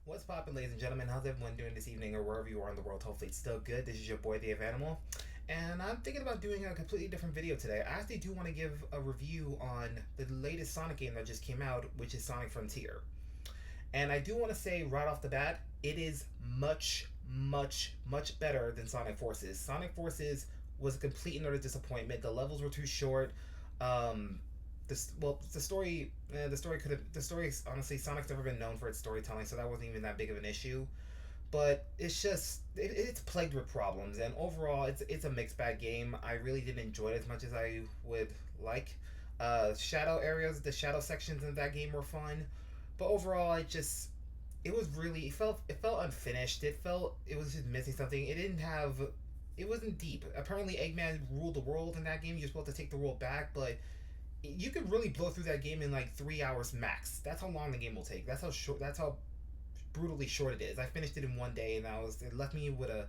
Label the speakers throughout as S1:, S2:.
S1: What's poppin', ladies and gentlemen? How's everyone doing this evening, or wherever you are in the world? Hopefully, it's still good. This is your boy, the Ivanimal, and I'm thinking about doing a completely different video today. I actually do want to give a review on the latest Sonic game that just came out, which is Sonic Frontier. And I do want to say right off the bat, it is much, much, much better than Sonic Forces. Sonic Forces was a complete and utter disappointment. The levels were too short. Um, the story, the story. Honestly, Sonic's never been known for its storytelling, so that wasn't even that big of an issue. But it's just it's plagued with problems, and overall, it's a mixed bag game. I really didn't enjoy it as much as I would like. Shadow areas, the shadow sections in that game were fun, but overall, it was really it felt unfinished. It was just missing something. It wasn't deep. Apparently, Eggman ruled the world in that game. You're supposed to take the world back, but you could really blow through that game in like 3 hours max. That's how long the game will take. That's how short. That's how brutally short it is. I finished it in one day, and it left me with a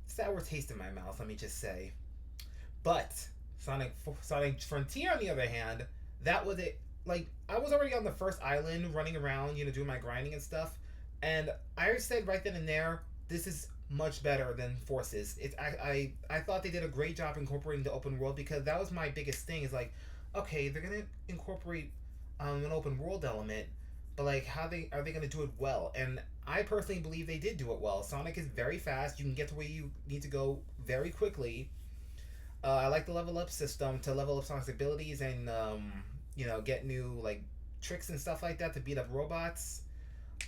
S1: sour taste in my mouth. Let me just say. But Sonic Frontier, on the other hand, that was it. Like I was already on the first island, running around, doing my grinding and stuff, and I said right then and there, this is much better than Forces. I thought they did a great job incorporating the open world because that was my biggest thing. Is like, okay, they're gonna incorporate an open world element, but like, how they are they gonna do it well? And I personally believe they did do it well. Sonic is very fast. You can get to where you need to go very quickly. I like the level up system to level up Sonic's abilities and get new like tricks and stuff like that to beat up robots.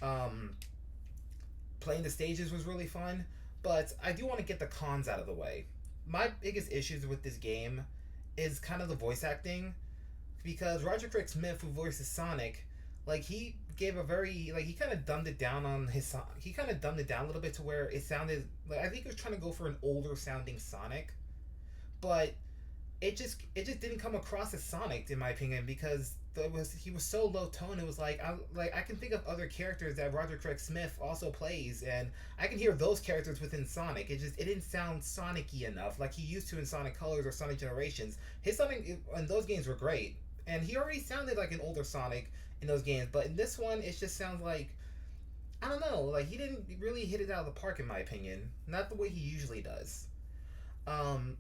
S1: Um, Playing the stages was really fun, but I do want to get the cons out of the way. My biggest issues with this game is kind of the voice acting because Roger Craig Smith, who voices Sonic, like he gave a very like he kind of dumbed it down on his he kind of dumbed it down a little bit to where it sounded like I think he was trying to go for an older sounding Sonic, but it just didn't come across as Sonic in my opinion because he was so low tone. It was like I can think of other characters that Roger Craig Smith also plays, and I can hear those characters within Sonic. It didn't sound Sonic-y enough like he used to in Sonic Colors or Sonic Generations. His Sonic in those games were great, and he already sounded like an older Sonic in those games. But in this one, it just sounds like I don't know, like he didn't really hit it out of the park in my opinion. Not the way he usually does.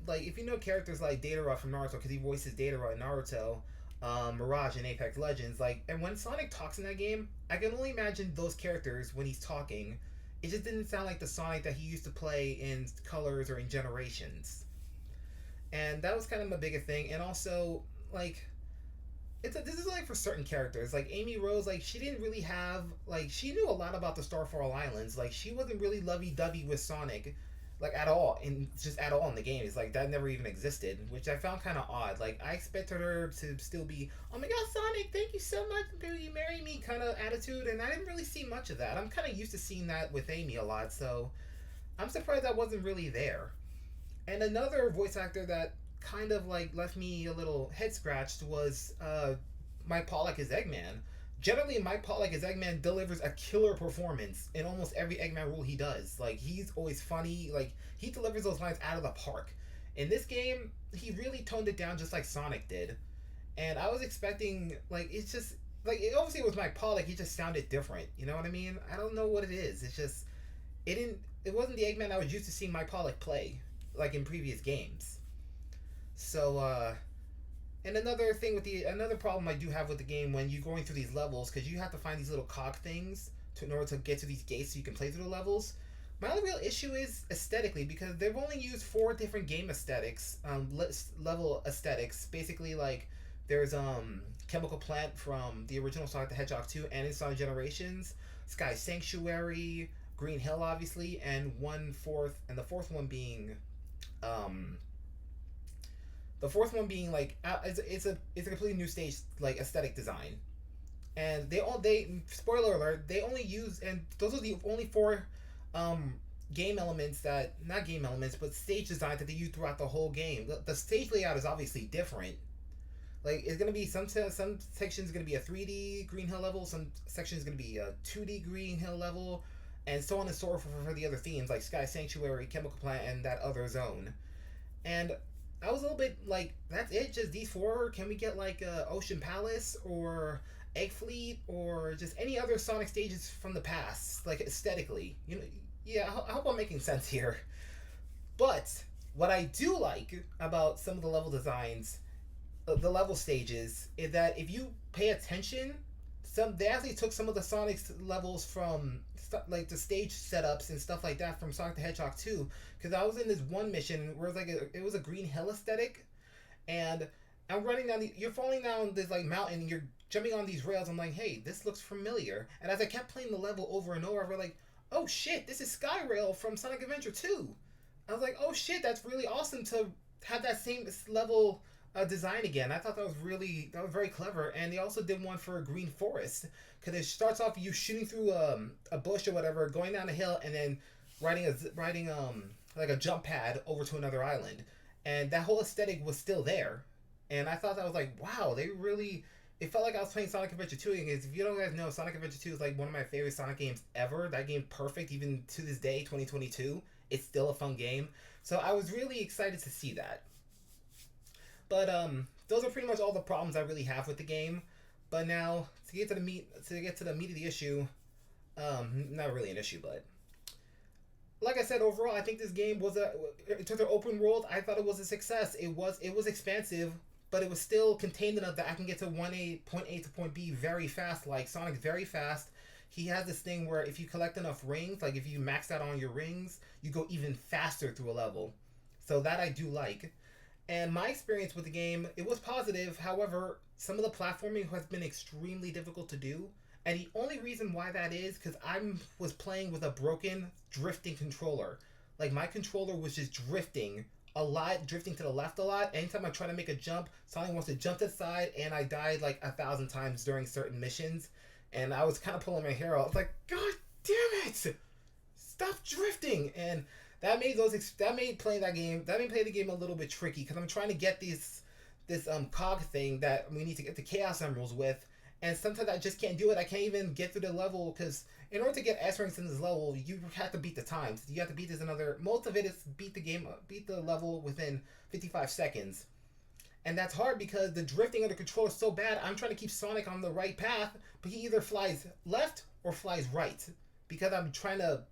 S1: Like if you know characters like Datara from Naruto, because he voices Datara in Naruto, Mirage in Apex Legends, like, and when Sonic talks in that game, I can only imagine those characters when he's talking. It just didn't sound like the Sonic that he used to play in Colors or in Generations, and that was kind of my biggest thing. And also, like, this is like for certain characters, like Amy Rose, like she didn't really have like she knew a lot about the Starfall Islands, like she wasn't really lovey dovey with Sonic like at all in just at all in the game. It's like that never even existed, which I found kind of odd. Like I expected her to still be, oh my god, Sonic, thank you so much, will you marry me kind of attitude, and I didn't really see much of that. I'm kind of used to seeing that with Amy a lot, so I'm surprised that wasn't really there. And another voice actor that kind of like left me a little head scratched was Mike Pollock as Eggman. Generally, Mike Pollock as Eggman delivers a killer performance in almost every Eggman role he does. Like he's always funny. Like he delivers those lines out of the park. In this game, he really toned it down just like Sonic did. And I was expecting like it's just like it obviously was Mike Pollock. He just sounded different. You know what I mean? I don't know what it is. It's just it didn't. It wasn't the Eggman I was used to seeing Mike Pollock play like in previous games. So and another problem I do have with the game when you're going through these levels, because you have to find these little cog things in order to get to these gates so you can play through the levels. My only real issue is aesthetically, because they've only used four different game aesthetics, level aesthetics. Basically, like there's Chemical Plant from the original Sonic the Hedgehog 2 and in Sonic Generations, Sky Sanctuary, Green Hill, obviously, and the fourth one being um, like it's a completely new stage like aesthetic design, and they spoiler alert, they only use, and those are the only four um game elements, that not game elements but stage design that they use throughout the whole game. The stage layout is obviously different. Like it's gonna be some sections gonna be a 3D Green Hill level, some sections gonna be a 2D Green Hill level, and so on and so forth for the other themes like Sky Sanctuary, Chemical Plant, and that other zone. And I was a little bit like, that's it? Just these four? Can we get like Ocean Palace or Egg Fleet or just any other Sonic stages from the past, like aesthetically. Yeah, I hope I'm making sense here. But what I do like about some of the level designs, the level stages, is that if you pay attention, they actually took some of the Sonic levels from like the stage setups and stuff like that from Sonic the Hedgehog 2. Because I was in this one mission where it was a green hill aesthetic, and I'm running down you're falling down this like mountain, and you're jumping on these rails. I'm like, hey, this looks familiar. And as I kept playing the level over and over, I was like, oh shit, this is Skyrail from Sonic Adventure 2. I was like, oh shit, that's really awesome to have that same level design again. I thought that was very clever. And they also did one for Green Forest, because it starts off you shooting through a bush or whatever, going down a hill, and then riding like a jump pad over to another island. And that whole aesthetic was still there. And I thought that was like, wow, they really. It felt like I was playing Sonic Adventure 2 again. If you don't guys know, Sonic Adventure 2 is like one of my favorite Sonic games ever. That game perfect, even to this day, 2022. It's still a fun game. So I was really excited to see that. But those are pretty much all the problems I really have with the game. But now to get to the meat of the issue, not really an issue, but like I said, overall, I think this game was in terms of open world, I thought it was a success. It was expansive, but it was still contained enough that I can get to point A to point B very fast. Like Sonic's very fast. He has this thing where if you collect enough rings, like if you max out on your rings, you go even faster through a level. So that I do like. And my experience with the game, it was positive. However, some of the platforming has been extremely difficult to do. And the only reason why that is because I was playing with a broken drifting controller. Like my controller was just drifting a lot, drifting to the left a lot. Anytime I try to make a jump, Sonic wants to jump to the side, and I died like 1,000 times during certain missions. And I was kind of pulling my hair out. I was like, God damn it! Stop drifting! And that made playing the game a little bit tricky, because I'm trying to get this cog thing that we need to get the Chaos Emeralds with, and sometimes I just can't do it. I can't even get through the level, because in order to get S ranks in this level, you have to beat the times. You have to beat this another. Most of it is beat the level within 55 seconds. And that's hard because the drifting of the controller is so bad. I'm trying to keep Sonic on the right path, but he either flies left or flies right, because I'm trying to,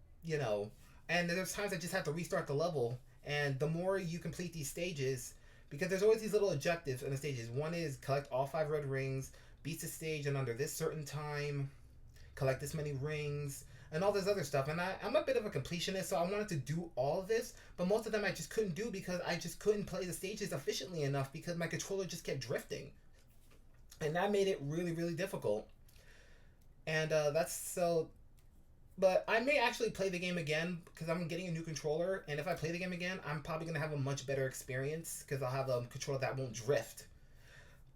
S1: and there's times I just have to restart the level. And the more you complete these stages, because there's always these little objectives in the stages. One is collect all 5 red rings, beat the stage in under this certain time, collect this many rings, and all this other stuff. And I'm a bit of a completionist, so I wanted to do all of this, but most of them I just couldn't do because I just couldn't play the stages efficiently enough because my controller just kept drifting. And that made it really, really difficult. And that's so. But I may actually play the game again because I'm getting a new controller, and if I play the game again, I'm probably going to have a much better experience because I'll have a controller that won't drift.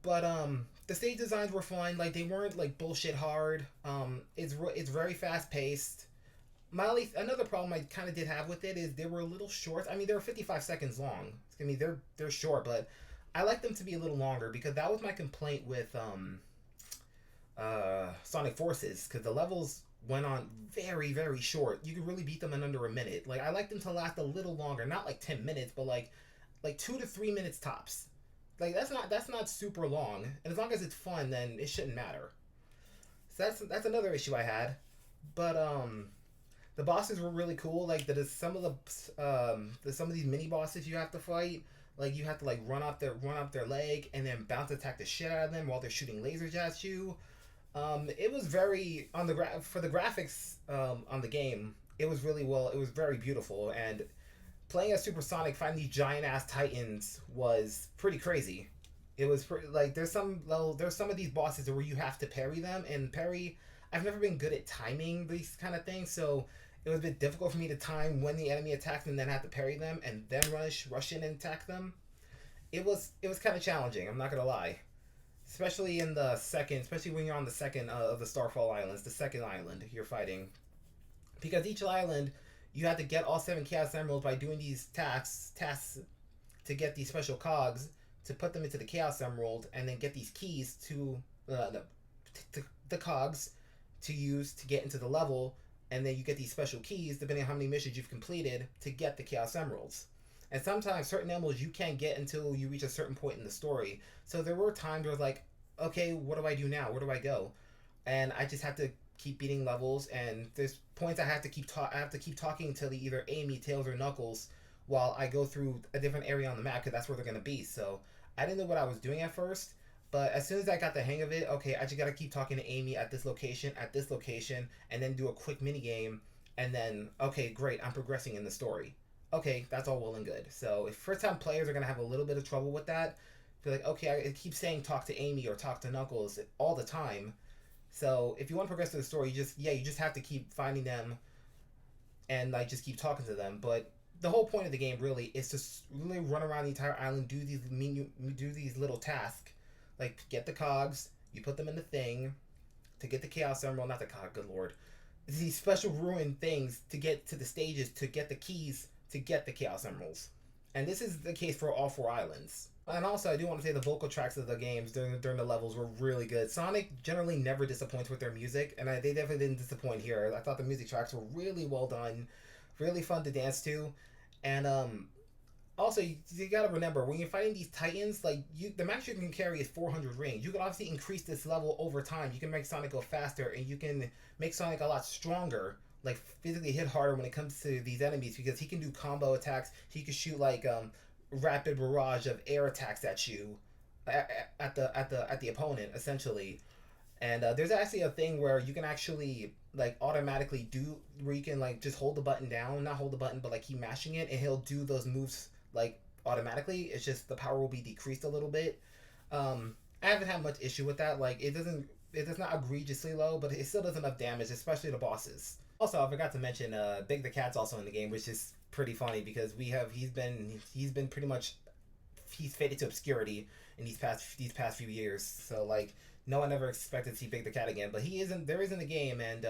S1: But the stage designs were fun. Like they weren't like bullshit hard. It's very fast paced. Another problem I kind of did have with it is they were a little short. I mean, they were 55 seconds long. I mean, they're short, but I like them to be a little longer because that was my complaint with Sonic Forces, because the levels went on very, very short. You could really beat them in under a minute. Like I like them to last a little longer, not like 10 minutes, but like 2 to 3 minutes tops. Like that's not super long, and as long as it's fun, then it shouldn't matter. So that's another issue I had. But the bosses were really cool. Like some of these mini bosses you have to fight. Like you have to like run up their leg and then bounce attack the shit out of them while they're shooting lasers at you. It was very for the graphics on the game. It was really well. It was very beautiful, and playing as Supersonic, finding these giant ass titans was pretty crazy. It was like there's some of these bosses where you have to parry them, and parry. I've never been good at timing these kind of things, so it was a bit difficult for me to time when the enemy attacks and then have to parry them and then rush in and attack them. It was kind of challenging. I'm not gonna lie. Especially when you're on the second of the Starfall Islands, the second island you're fighting. Because each island, you have to get all 7 Chaos Emeralds by doing these tasks to get these special cogs, to put them into the Chaos Emerald, and then get these keys to the cogs to use to get into the level, and then you get these special keys, depending on how many missions you've completed, to get the Chaos Emeralds. And sometimes certain emeralds you can't get until you reach a certain point in the story. So there were times where like, okay, what do I do now? Where do I go? And I just have to keep beating levels, and there's points I have to I have to keep talking to either Amy, Tails, or Knuckles while I go through a different area on the map because that's where they're gonna be. So I didn't know what I was doing at first, but as soon as I got the hang of it, okay, I just gotta keep talking to Amy at this location, and then do a quick mini game, and then okay, great, I'm progressing in the story. Okay, that's all well and good. So if first time players are gonna have a little bit of trouble with that, feel like okay, I keep saying talk to Amy or talk to Knuckles all the time. So if you want to progress to the story, you just have to keep finding them and like just keep talking to them. But the whole point of the game really is to really run around the entire island, do these little tasks, like get the cogs, you put them in the thing to get the Chaos Emerald, not the cog, good lord, these special ruin things to get to the stages, to get the keys, to get the Chaos Emeralds. And this is the case for all 4 islands. And also, I do want to say the vocal tracks of the games during the levels were really good. Sonic generally never disappoints with their music, and they definitely didn't disappoint here. I thought the music tracks were really well done, really fun to dance to, and also you gotta remember when you're fighting these titans, like the max you can carry is 400 rings. You can obviously increase this level over time. You can make Sonic go faster, and you can make Sonic a lot stronger, like physically hit harder when it comes to these enemies because he can do combo attacks. He can shoot like rapid barrage of air attacks at you at the opponent essentially. And there's actually a thing where you can actually like automatically do where you can like just hold the button down, not hold the button, but like keep mashing it, and he'll do those moves like automatically. It's just the power will be decreased a little bit. I haven't had much issue with that. Like it does not egregiously low, but it still does enough damage, especially the bosses. Also, I forgot to mention Big the Cat's also in the game, which is pretty funny because he's been pretty much he's faded to obscurity in these past few years. So like no one ever expected to see Big the Cat again, but he isn't. There is in the game, and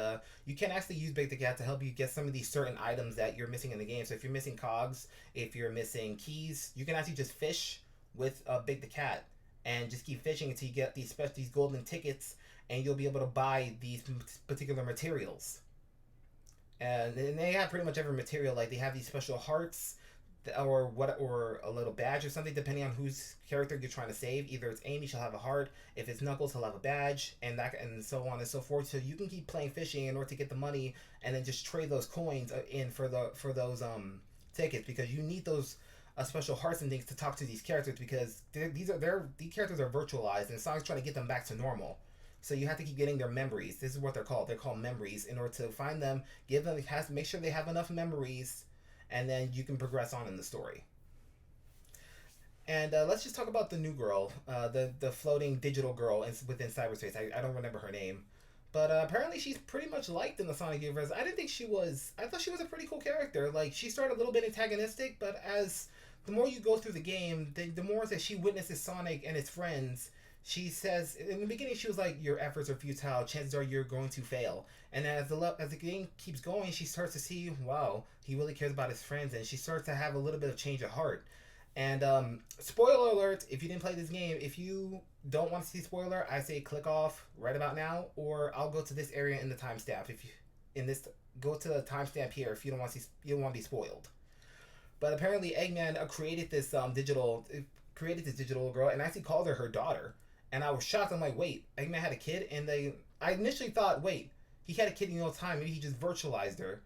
S1: you can actually use Big the Cat to help you get some of these certain items that you're missing in the game. So if you're missing cogs, if you're missing keys, you can actually just fish with Big the Cat and just keep fishing until you get these golden tickets, and you'll be able to buy these particular materials. And they have pretty much every material. Like they have these special hearts or a little badge or something depending on whose character you're trying to save. Either it's Amy, she'll have a heart. If it's Knuckles, he'll have a badge, and so on and so forth. So you can keep playing fishing in order to get the money, and then just trade those coins in for those tickets because you need those special hearts and things to talk to these characters because these characters are virtualized and Sonic's trying to get them back to normal. So you have to keep getting their memories. This is what they're called. They're called memories. In order to find them, make sure they have enough memories, and then you can progress on in the story. And let's just talk about the new girl, the floating digital girl within cyberspace. I don't remember her name, but apparently she's pretty much liked in the Sonic universe. I didn't think she was. I thought she was a pretty cool character. Like she started a little bit antagonistic, but as the more you go through the game, the more that she witnesses Sonic and his friends. She says in the beginning she was like, "Your efforts are futile. Chances are you're going to fail." And as the game keeps going, she starts to see, wow, he really cares about his friends, and she starts to have a little bit of change of heart. And spoiler alert: if you didn't play this game, if you don't want to see spoiler, I say click off right about now, or I'll go to this area in the timestamp. If you go to the timestamp here if you don't want to be spoiled. But apparently, Eggman created this digital girl and actually called her daughter. And I was shocked. I'm like, wait, Eggman had a kid? And I initially thought, wait, he had a kid the whole time. Maybe he just virtualized her.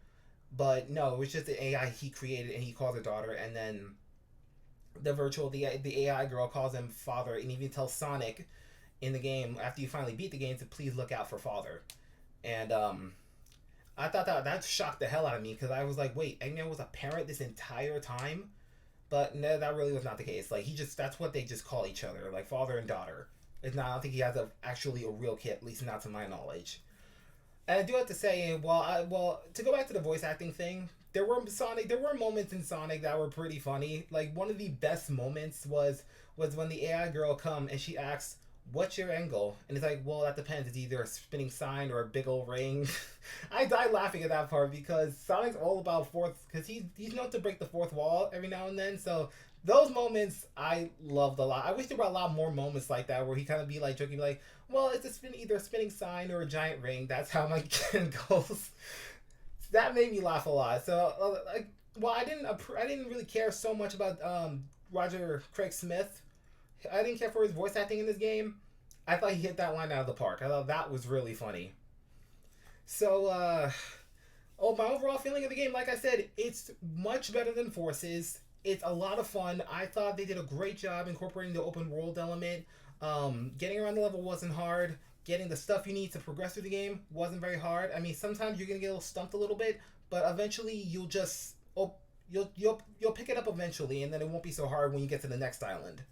S1: But no, it was just the AI he created, and he called her daughter. And then the AI girl calls him father, and even tells Sonic in the game after you finally beat the game to please look out for father. And I thought that shocked the hell out of me because I was like, wait, Eggman was a parent this entire time? But no, that really was not the case. Like that's what they just call each other, like father and daughter. It's not. I don't think he has actually a real kid, at least not to my knowledge. And I do have to say, to go back to the voice acting thing, there were moments in Sonic that were pretty funny. Like one of the best moments was when the AI girl come and she asks, "What's your end goal?" And it's like, well, that depends. It's either a spinning sign or a big old ring. I died laughing at that part because Sonic's all about because he's known to break the fourth wall every now and then. So those moments I loved a lot. I wish there were a lot more moments like that where he kind of be like joking, like, well, it's either a spinning sign or a giant ring. That's how my end goes. That made me laugh a lot. So I didn't really care so much about Roger Craig Smith. I didn't care for his voice acting in this game. I thought he hit that line out of the park. I thought that was really funny. So, oh, my overall feeling of the game, like I said, it's much better than Forces. It's a lot of fun. I thought they did a great job incorporating the open world element. Getting around the level wasn't hard. Getting the stuff you need to progress through the game wasn't very hard. I mean, sometimes you're gonna get a little stumped a little bit, but eventually you'll just you'll pick it up eventually, and then it won't be so hard when you get to the next island.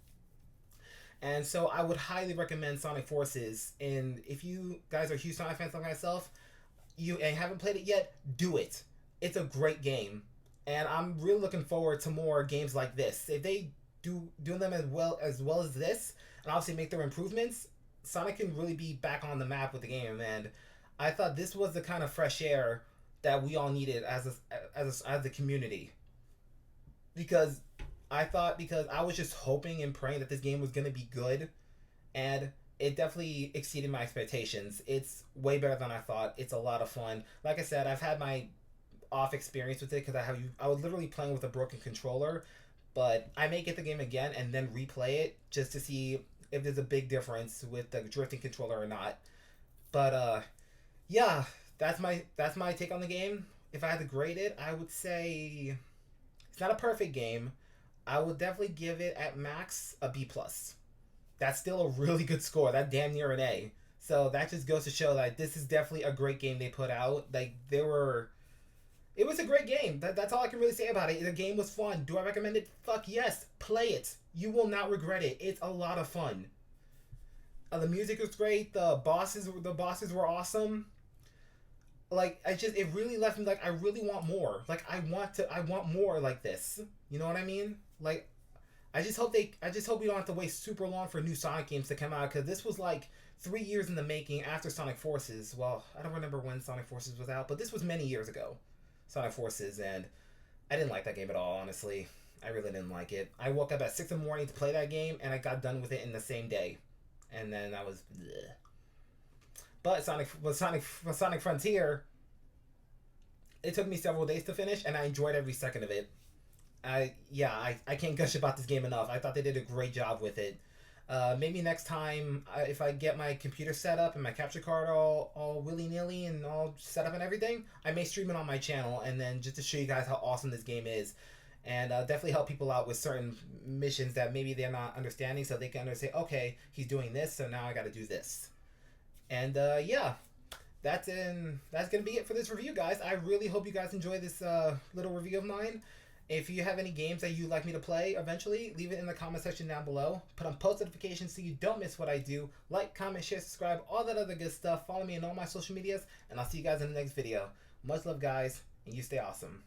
S1: And so I would highly recommend Sonic Forces. And if you guys are huge Sonic fans like myself, you and haven't played it yet, do it. It's a great game, and I'm really looking forward to more games like this. If they do them as well as this, and obviously make their improvements, Sonic can really be back on the map with the game. And I thought this was the kind of fresh air that we all needed as the community, because because I was just hoping and praying that this game was gonna be good, and it definitely exceeded my expectations. It's way better than I thought. It's a lot of fun. Like I said, I've had my off experience with it because I was literally playing with a broken controller, but I may get the game again and then replay it just to see if there's a big difference with the drifting controller or not. But yeah, that's my take on the game. If I had to grade it, I would say it's not a perfect game. I would definitely give it at max a B plus. That's still a really good score. That damn near an A. So that just goes to show that this is definitely a great game they put out. Like it was a great game. That's all I can really say about it. The game was fun. Do I recommend it? Fuck yes. Play it. You will not regret it. It's a lot of fun. The music was great. The bosses were awesome. Like it really left me like I really want more. Like I want more like this. You know what I mean? Like I just hope we don't have to wait super long for new Sonic games to come out, because this was like 3 years in the making after Sonic Forces. Well, I don't remember when Sonic Forces was out, but this was many years ago. Sonic Forces, and I didn't like that game at all, honestly. I really didn't like it. I woke up at 6 in the morning to play that game, and I got done with it in the same day. And then I was bleh. But Sonic Frontier, it took me several days to finish, and I enjoyed every second of it. I can't gush about this game enough. I thought they did a great job with it. Maybe next time, if I get my computer set up and my capture card all willy nilly and all set up and everything, I may stream it on my channel, and then just to show you guys how awesome this game is, and definitely help people out with certain missions that maybe they're not understanding, so they can understand. Okay, he's doing this, so now I got to do this. And yeah, that's gonna be it for this review, guys. I really hope you guys enjoy this little review of mine. If you have any games that you'd like me to play eventually, leave it in the comment section down below. Put on post notifications so you don't miss what I do. Like, comment, share, subscribe, all that other good stuff. Follow me on all my social medias, and I'll see you guys in the next video. Much love, guys, and you stay awesome.